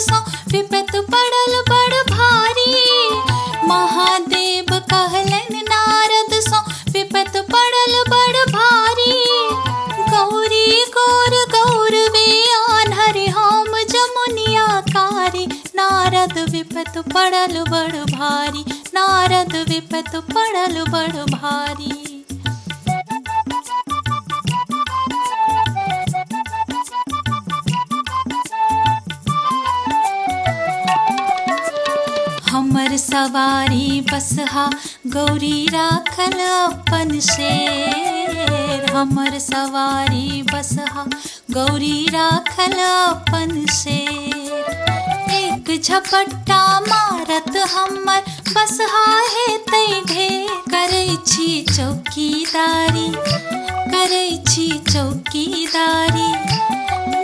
सो विपत पड़ल बड़ भारी। महादेव कहलन नारद सो विपत पड़ल बड़ भारी। गौरी गौर गौरवे आन्हर हम जमुनिया कारी। नारद विपत पड़ल बड़ भारी, नारद विपत पड़ल बड़ भारी। हमर सवारी बसहा गौरी राखल अपन शेर। हमर सवारी बसहा गौरी राखल अपन शेर। एक झपट्टा मारत हमर बसहा है तै ढेर। करै छी चौकीदारी, करै छी चौकीदारी।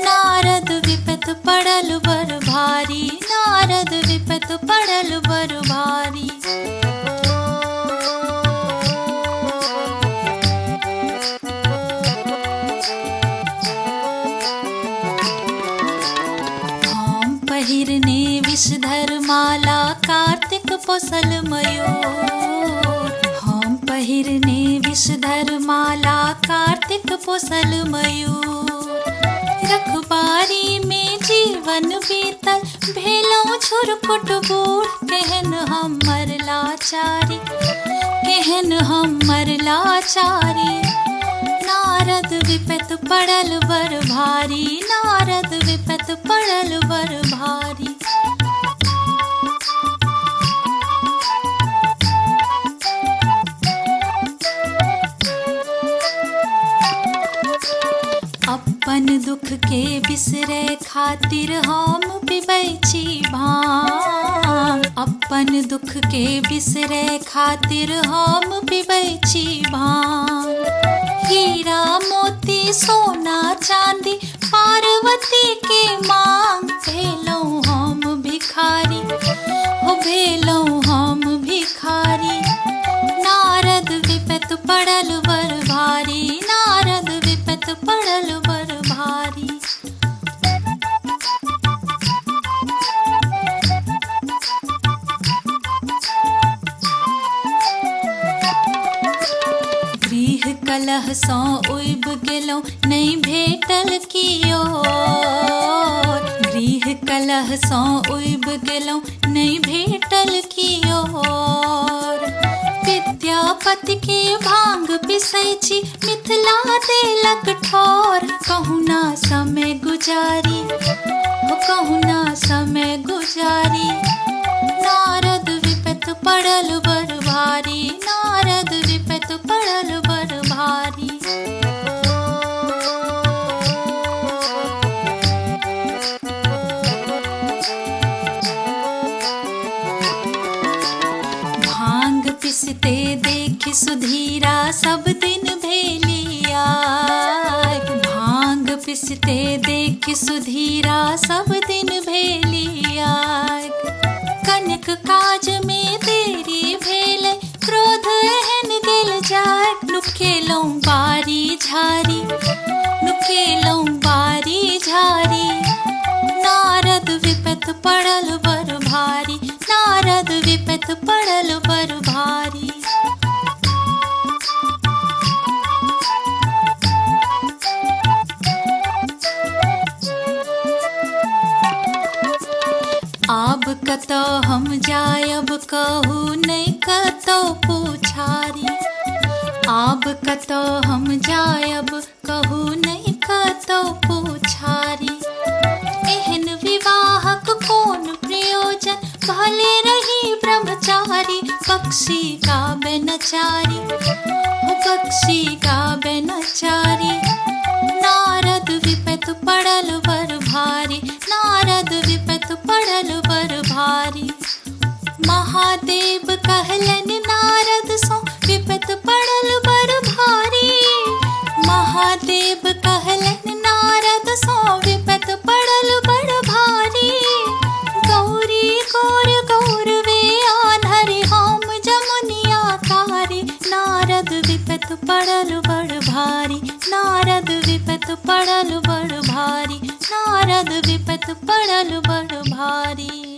नारद विपत पड़ल बड़ भारी, नारद विपत पड़ल बड़ भारी। हम पहिरने विषधर माला कार्तिक पोसल मयूर। हम पहिरने विषधर माला कार्तिक पोसल मयूर। रखबारी में जीवन बीतल भेलौं झुरकुट बूढ़। केहन हमर लाचारी, केहन हमर लाचारी। नारद विपत पड़ल बड़ भारी, नारद विपत पड़ल बड़ भारी। अपन दुख के बिसरे खातिर हम पिबै छी भांग। अपन दुख के बिसरे खातिर हम पिबै छी भांग। हीरा मोती सोना चांदी पार्वती के मांग। भेलौं हम भिखारी, हो भेलौं हम भिखारी। नारद विपत पड़ल बड़ भारी, नारद विपत पड़ल बड़ भारी। गृह कलह सँ उब गेलौं नहि भेटल कियोर। गृह कलह सँ उब गेलौं नहि भेटल कियोर। विद्यापति के भांग पिसै छी मिथिला देलक ठोर। कहुना समय गुजारी, हो कहुना समय गुजारी। नारद विपत पड़ल बड़ भारी, नारद विपत पड़ल बड़ भारी। भांग पिसते देखि सुधीरा सब दिन भेलिया। भांग पिसते देखि सुधीरा सब दिन भेलिया। कनक काज में देरी भेलै क्रोध एहन गेल जाय। नुकेलौं बारी झारी, नुकेलौं बारी झारी। नारद विपत पड़ल बड़ भारी, नारद विपत पड़ल बड़ भारी। आब कतौ हम जायब कहू नहीं कतौ पुछारी। आब कतौ हम जायब कहू नहीं कतौ पुछारी। एहन विवाहक कोन प्रयोजन भले रही ब्रह्मचारी। पक्षी का बेनचारी, पक्षी का बेनचारी। नारद विपत पड़ल बड़ भारी, नारद विपत पड़ल बड़ भारी। महादेव कहलन नारद सो विपत पड़ल बड़ भारी। महादेव कहलन नारद सो विपत पड़ल बड़ भारी। गौरी गौर गौरवे आन्हर हम जमुनिया कारी। नारद विपत पड़ल बड़ भारी, नारद विपत पड़ल बड़ भारी। नारद बिपद विपत पड़ल बड़ भारी।